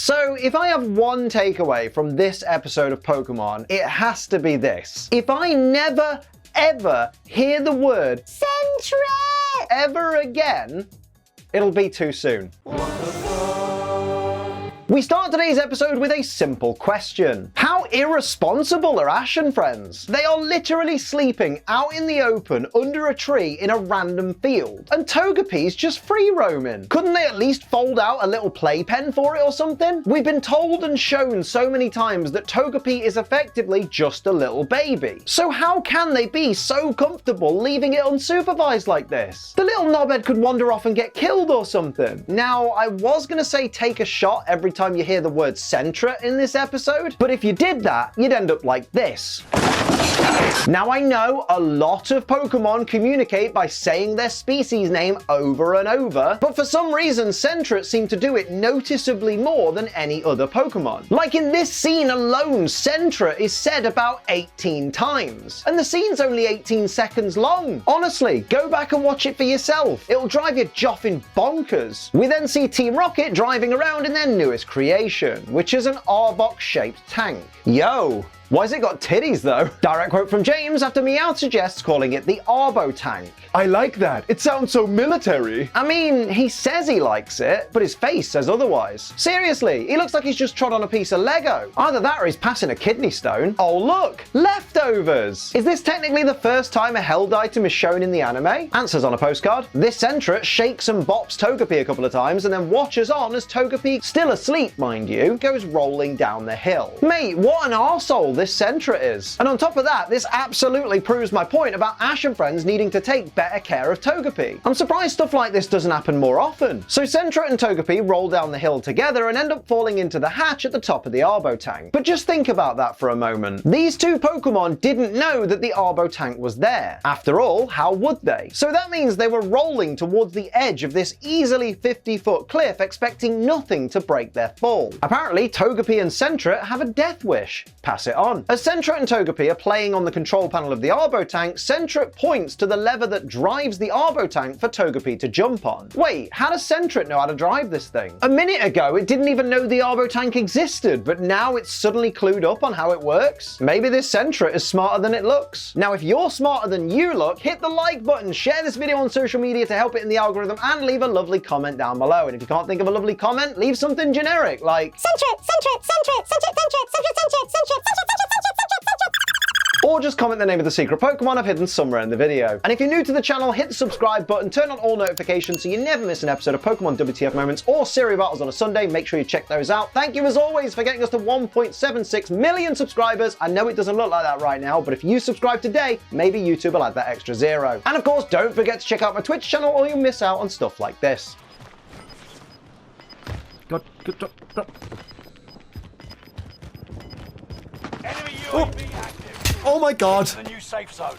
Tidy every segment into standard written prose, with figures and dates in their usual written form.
So if I have one takeaway from this episode of Pokemon, it has to be this. If I never, ever hear the word Sentret ever again, it'll be too soon. We start today's episode with a simple question. How irresponsible are Ash and friends? They are literally sleeping out in the open under a tree in a random field, and Togepi's just free roaming. Couldn't they at least fold out a little playpen for it or something? We've been told and shown so many times that Togepi is effectively just a little baby. So how can they be so comfortable leaving it unsupervised like this? The little knobhead could wander off and get killed or something. Now, I was gonna say take a shot every time you hear the word Sentret in this episode, but if you did that, you'd end up like this. Now I know a lot of Pokemon communicate by saying their species name over and over, but for some reason Sentret seem to do it noticeably more than any other Pokemon. Like in this scene alone, Sentret is said about 18 times, and the scene's only 18 seconds long. Honestly, go back and watch it for yourself. It'll drive you joffing bonkers. We then see Team Rocket driving around in their newest creation, which is an Arbok-shaped tank. Yo! Why's it got titties though? Direct quote from James after Meowth suggests calling it the Arbotank. I like that. It sounds so military. I mean, he says he likes it, but his face says otherwise. Seriously, he looks like he's just trod on a piece of Lego. Either that or he's passing a kidney stone. Oh look, leftovers. Is this technically the first time a held item is shown in the anime? Answers on a postcard. This Sentret shakes and bops Togepi a couple of times and then watches on as Togepi, still asleep mind you, goes rolling down the hill. Mate, what an arsehole this Sentret is. And on top of that, this absolutely proves my point about Ash and friends needing to take better care of Togepi. I'm surprised stuff like this doesn't happen more often. So Sentret and Togepi roll down the hill together and end up falling into the hatch at the top of the Arbotank. But just think about that for a moment. These two Pokemon didn't know that the Arbotank was there. After all, how would they? So that means they were rolling towards the edge of this easily 50-foot cliff expecting nothing to break their fall. Apparently, Togepi and Sentret have a death wish. Pass it on. As Sentret and Togepi are playing on the control panel of the Arbotank, Sentret points to the lever that drives the Arbotank for Togepi to jump on. Wait, how does Sentret know how to drive this thing? A minute ago, it didn't even know the Arbotank existed, but now it's suddenly clued up on how it works? Maybe this Sentret is smarter than it looks. Now, if you're smarter than you look, hit the like button, share this video on social media to help it in the algorithm, and leave a lovely comment down below. And if you can't think of a lovely comment, leave something generic like Sentret, Sentret, Sentret, Sentret, Sentret, Sentret, Sentret, Sentret, Sentret. or just comment the name of the secret Pokemon I've hidden somewhere in the video. And if you're new to the channel, hit the subscribe button, turn on all notifications so you never miss an episode of Pokemon WTF Moments or Cereal Battles on a Sunday. Make sure you check those out. Thank you as always for getting us to 1.76 million subscribers. I know it doesn't look like that right now, but if you subscribe today, maybe YouTube will add that extra 0. And of course, don't forget to check out my Twitch channel or you'll miss out on stuff like this. God. Enemy UAV active. Oh my god. The new safe zone.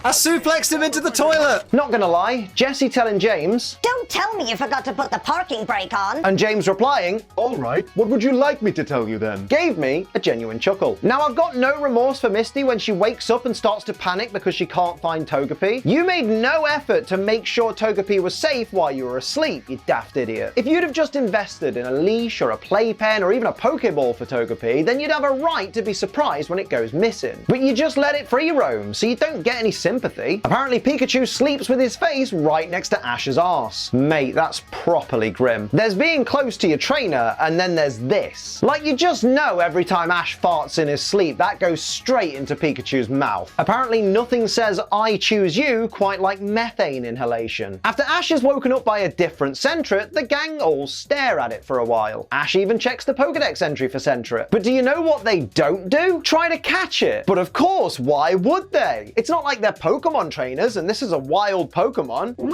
I suplexed him into the toilet. Not gonna lie, Jesse telling James, Don't tell me you forgot to put the parking brake on. and James replying, All right. What would you like me to tell you then? gave me a genuine chuckle. Now, I've got no remorse for Misty when she wakes up and starts to panic because she can't find Togepi. You made no effort to make sure Togepi was safe while you were asleep, you daft idiot. If you'd have just invested in a leash or a playpen or even a Pokeball for Togepi, then you'd have a right to be surprised when it goes missing. But you just let it free roam, so you don't get any sympathy. Apparently, Pikachu sleeps with his face right next to Ash's arse. Mate, that's properly grim. There's being close to your trainer, and then there's this. Like, you just know every time Ash farts in his sleep, that goes straight into Pikachu's mouth. Apparently, nothing says I choose you quite like methane inhalation. After Ash is woken up by a different Sentret, the gang all stare at it for a while. Ash even checks the Pokedex entry for Sentret. But do you know what they don't do? Try to catch it. But of course, why would they? It's not like they're Pokemon trainers, and this is a wild Pokemon. Well,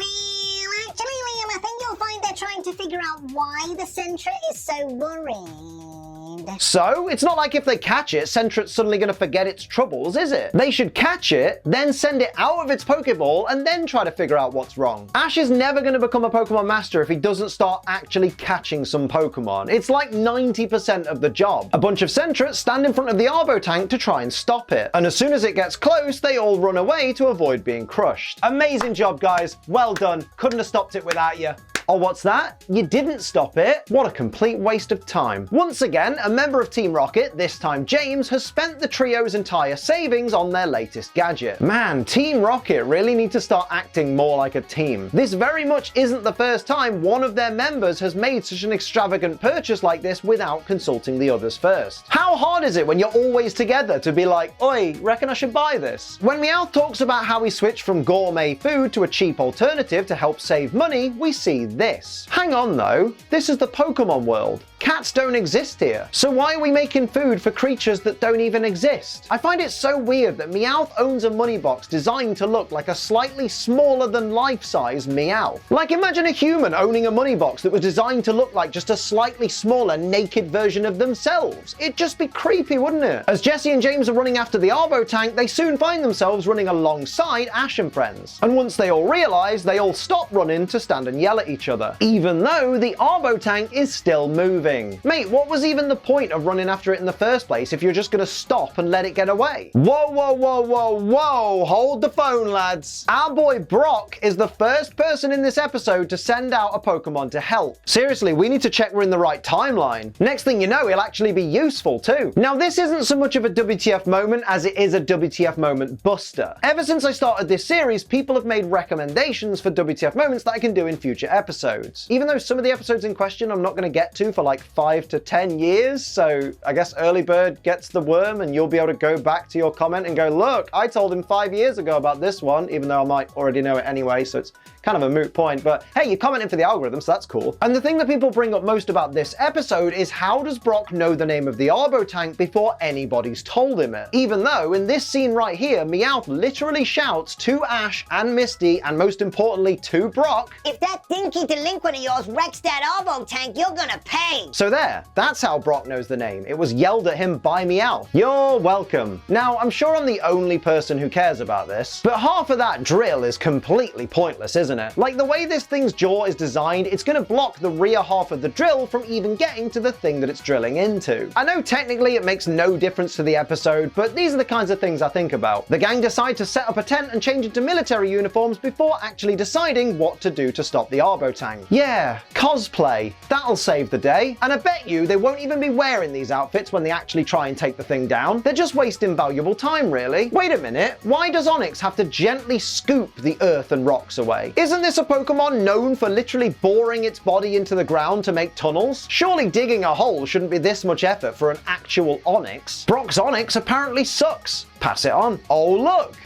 actually, Liam, I think you'll find they're trying to figure out why the Sentret is so worried. So, it's not like if they catch it, Sentret's suddenly going to forget its troubles, is it? They should catch it, then send it out of its Pokeball, and then try to figure out what's wrong. Ash is never going to become a Pokemon Master if he doesn't start actually catching some Pokemon. It's like 90% of the job. A bunch of Sentrets stand in front of the Arbotank to try and stop it. And as soon as it gets close, they all run away to avoid being crushed. Amazing job, guys. Well done. Couldn't have stopped it without you. Oh, what's that? You didn't stop it? What a complete waste of time. Once again, a member of Team Rocket, this time James, has spent the trio's entire savings on their latest gadget. Man, Team Rocket really need to start acting more like a team. This very much isn't the first time one of their members has made such an extravagant purchase like this without consulting the others first. How hard is it when you're always together to be like, oi, reckon I should buy this? When Meowth talks about how he switched from gourmet food to a cheap alternative to help save money, we see this. Hang on though, this is the Pokémon world. Cats don't exist here. So why are we making food for creatures that don't even exist? I find it so weird that Meowth owns a money box designed to look like a slightly smaller than life-size Meowth. Like, imagine a human owning a money box that was designed to look like just a slightly smaller naked version of themselves. It'd just be creepy, wouldn't it? As Jesse and James are running after the Arbotank, they soon find themselves running alongside Ash and friends. And once they all realize, they all stop running to stand and yell at each other, even though the Arbotank is still moving. Mate, what was even the point of running after it in the first place if you're just gonna stop and let it get away? Whoa, whoa, whoa, whoa, whoa, hold the phone, lads. Our boy Brock is the first person in this episode to send out a Pokemon to help. Seriously, we need to check we're in the right timeline. Next thing you know, he'll actually be useful too. Now, this isn't so much of a WTF moment as it is a WTF moment buster. Ever since I started this series, people have made recommendations for WTF moments that I can do in future episodes. Even though some of the episodes in question I'm not going to get to for like 5 to 10 years, so I guess early bird gets the worm and you'll be able to go back to your comment and go, look, I told him 5 years ago about this one, even though I might already know it anyway, so it's kind of a moot point, but hey, you're commenting for the algorithm, so that's cool. And the thing that people bring up most about this episode is how does Brock know the name of the Arbotank before anybody's told him it? Even though in this scene right here, Meowth literally shouts to Ash and Misty, and most importantly to Brock, If that dinky delinquent of yours wrecks that Arbotank, you're gonna pay. so there, that's how Brock knows the name. It was yelled at him by Meowth. You're welcome. Now, I'm sure I'm the only person who cares about this, but half of that drill is completely pointless, isn't it? Like, the way this thing's jaw is designed, it's gonna block the rear half of the drill from even getting to the thing that it's drilling into. I know technically it makes no difference to the episode, but these are the kinds of things I think about. The gang decide to set up a tent and change into military uniforms before actually deciding what to do to stop the Arbotank. Yeah, cosplay. That'll save the day. And I bet you they won't even be wearing these outfits when they actually try and take the thing down. They're just wasting valuable time, really. Wait a minute, why does Onix have to gently scoop the earth and rocks away? Isn't this a Pokemon known for literally boring its body into the ground to make tunnels? Surely digging a hole shouldn't be this much effort for an actual Onix. Brock's Onix apparently sucks. Pass it on. Oh, look!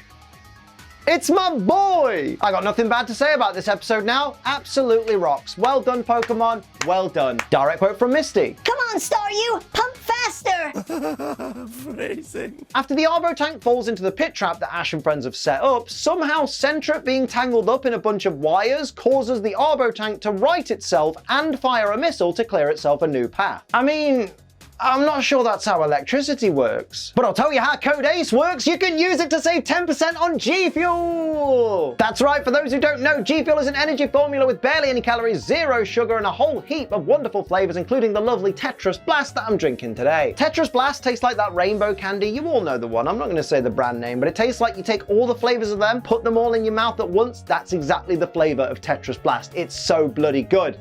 It's my boy! I got nothing bad to say about this episode now. Absolutely rocks. Well done, Pokemon. Well done. Direct quote from Misty. Come on, Staryu, pump faster. Phrasing. After the Arbotank falls into the pit trap that Ash and friends have set up, somehow Sentret being tangled up in a bunch of wires causes the Arbotank to right itself and fire a missile to clear itself a new path. I mean, I'm not sure that's how electricity works. But I'll tell you how Code Ace works. You can use it to save 10% on G Fuel. That's right, for those who don't know, G Fuel is an energy formula with barely any calories, zero sugar, and a whole heap of wonderful flavors, including the lovely Tetris Blast that I'm drinking today. Tetris Blast tastes like that rainbow candy. You all know the one. I'm not going to say the brand name, but it tastes like you take all the flavors of them, put them all in your mouth at once. That's exactly the flavor of Tetris Blast. It's so bloody good.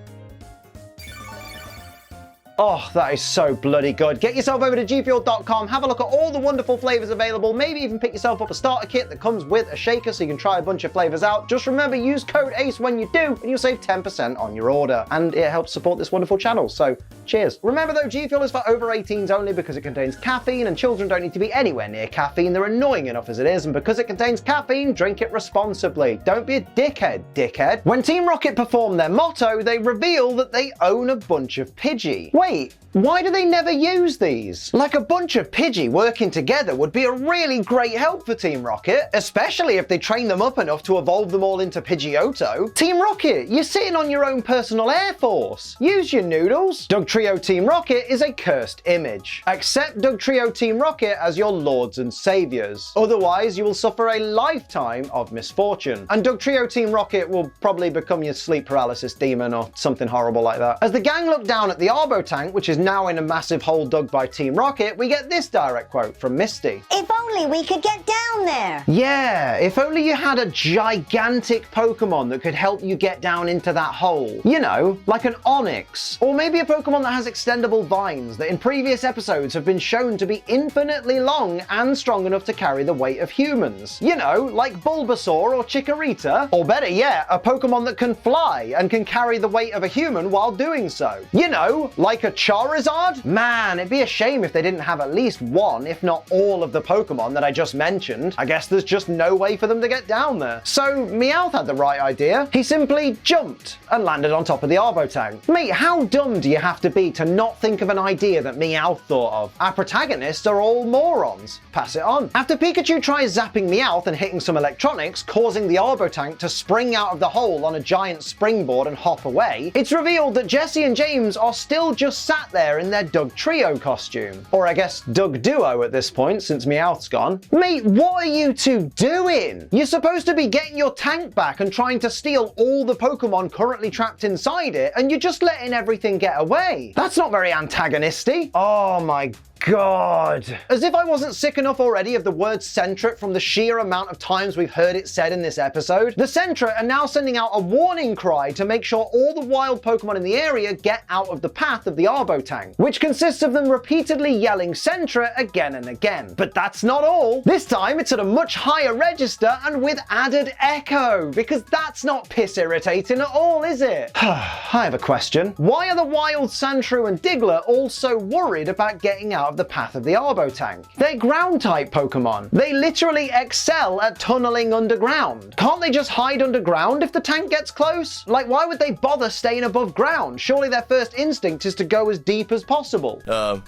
Oh, that is so bloody good. Get yourself over to gfuel.com, have a look at all the wonderful flavors available, maybe even pick yourself up a starter kit that comes with a shaker so you can try a bunch of flavors out. Just remember, use code ACE when you do, and you'll save 10% on your order. And it helps support this wonderful channel, so cheers. Remember though, G Fuel is for over 18s only because it contains caffeine, and children don't need to be anywhere near caffeine. They're annoying enough as it is, and because it contains caffeine, drink it responsibly. Don't be a dickhead, dickhead. When Team Rocket perform their motto, they reveal that they own a bunch of Pidgey. Wait, why do they never use these? Like, a bunch of Pidgey working together would be a really great help for Team Rocket, especially if they train them up enough to evolve them all into Pidgeotto. Team Rocket, you're sitting on your own personal air force. Use your noodles. Dugtrio Team Rocket is a cursed image. Accept Dugtrio Team Rocket as your lords and saviors. Otherwise, you will suffer a lifetime of misfortune. And Dugtrio Team Rocket will probably become your sleep paralysis demon or something horrible like that. As the gang look down at the Arbotank, Arbotank, which is now in a massive hole dug by Team Rocket, we get this direct quote from Misty. If only we could get down there. Yeah, if only you had a gigantic Pokemon that could help you get down into that hole. You know, like an Onyx. Or maybe a Pokemon that has extendable vines that in previous episodes have been shown to be infinitely long and strong enough to carry the weight of humans. You know, like Bulbasaur or Chikorita. Or better yet, a Pokemon that can fly and can carry the weight of a human while doing so. You know, like a Charizard? Man, it'd be a shame if they didn't have at least one, if not all of the Pokemon that I just mentioned. I guess there's just no way for them to get down there. So Meowth had the right idea. He simply jumped and landed on top of the Arbotank. Mate, how dumb do you have to be to not think of an idea that Meowth thought of? Our protagonists are all morons. Pass it on. After Pikachu tries zapping Meowth and hitting some electronics, causing the Arbotank to spring out of the hole on a giant springboard and hop away, it's revealed that Jesse and James are still just sat there in their Doug Trio costume. Or I guess Doug Duo at this point, since Meowth's gone. Mate, what are you two doing? You're supposed to be getting your tank back and trying to steal all the Pokemon currently trapped inside it, and you're just letting everything get away. That's not very antagonistic. Oh my God. As if I wasn't sick enough already of the word Sentret from the sheer amount of times we've heard it said in this episode, the Sentret are now sending out a warning cry to make sure all the wild Pokemon in the area get out of the path of the Arbotank, which consists of them repeatedly yelling Sentret again and again. But that's not all. This time it's at a much higher register and with added echo, because that's not piss irritating at all, is it? I have a question. Why are the wild Sandshrew and Diglett all so worried about getting out of the path of the Arbotank? They're ground-type Pokemon. They literally excel at tunneling underground. Can't they just hide underground if the tank gets close? Like, why would they bother staying above ground? Surely their first instinct is to go as deep as possible.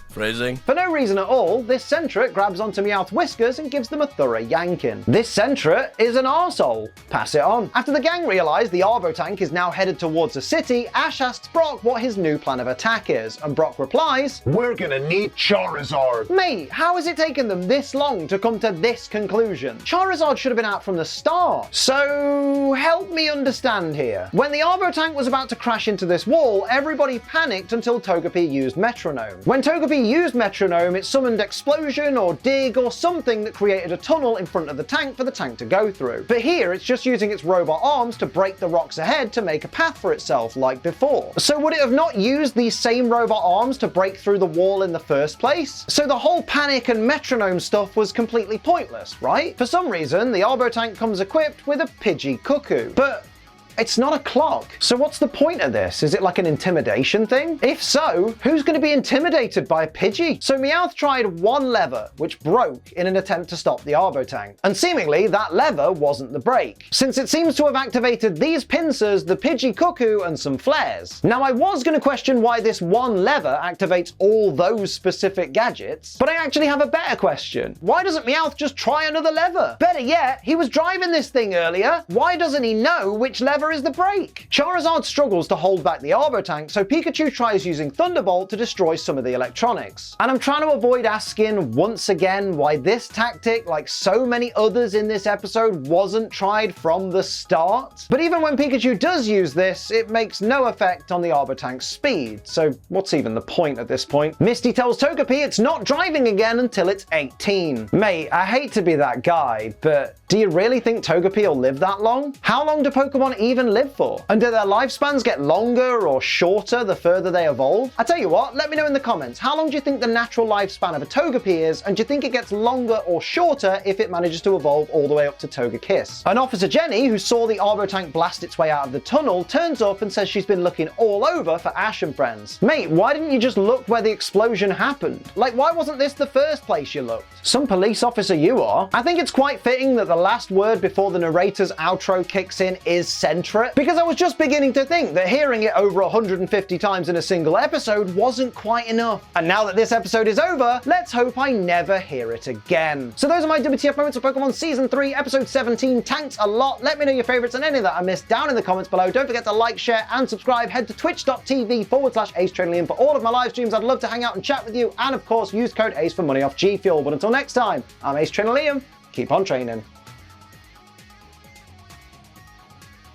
Phrasing? For no reason at all, this Sentret grabs onto Meowth's whiskers and gives them a thorough yanking. This Sentret is an arsehole. Pass it on. After the gang realise the Arbotank is now headed towards the city, Ash asks Brock what his new plan of attack is, and Brock replies, We're gonna need Charizard. Mate, how has it taken them this long to come to this conclusion? Charizard should have been out from the start. So, help me understand here. When the Arbotank was about to crash into this wall, everybody panicked until Togepi used Metronome. When Togepi used Metronome, it summoned Explosion or Dig or something that created a tunnel in front of the tank for the tank to go through. But here, it's just using its robot arms to break the rocks ahead to make a path for itself like before. So would it have not used these same robot arms to break through the wall in the first place? So the whole panic and metronome stuff was completely pointless, right? For some reason, the Arbotank comes equipped with a Pidgey Cuckoo. But it's not a clock. So what's the point of this? Is it like an intimidation thing? If so, who's going to be intimidated by a Pidgey? So Meowth tried one lever, which broke in an attempt to stop the Arbotank. And seemingly, that lever wasn't the brake, since it seems to have activated these pincers, the Pidgey Cuckoo, and some flares. Now, I was going to question why this one lever activates all those specific gadgets, but I actually have a better question. Why doesn't Meowth just try another lever? Better yet, he was driving this thing earlier. Why doesn't he know which lever is the brake? Charizard struggles to hold back the Arbotank, so Pikachu tries using Thunderbolt to destroy some of the electronics. And I'm trying to avoid asking once again why this tactic, like so many others in this episode, wasn't tried from the start. But even when Pikachu does use this, it makes no effect on the Arbotank's speed, so what's even the point at this point? Misty tells Togepi it's not driving again until it's 18. Mate, I hate to be that guy, but do you really think Togepi will live that long? How long do Pokemon even live for? And do their lifespans get longer or shorter the further they evolve? I tell you what, let me know in the comments, how long do you think the natural lifespan of a Togepi is, and do you think it gets longer or shorter if it manages to evolve all the way up to Togekiss? And Officer Jenny, who saw the Arbotank blast its way out of the tunnel, turns up and says she's been looking all over for Ash and friends. Mate, why didn't you just look where the explosion happened? Like, why wasn't this the first place you looked? Some police officer you are. I think it's quite fitting that the last word before the narrator's outro kicks in is Sentret, because I was just beginning to think that hearing it over 150 times in a single episode wasn't quite enough. And now that this episode is over, let's hope I never hear it again. So those are my WTF moments of Pokemon Season 3, Episode 17. Thanks a lot. Let me know your favorites and any that I missed down in the comments below. Don't forget to like, share, and subscribe. Head to twitch.tv/AceTrainLiam for all of my live streams. I'd love to hang out and chat with you. And of course, use code ACE for money off G Fuel. But until next time, I'm Ace Trainer Liam. Keep on training.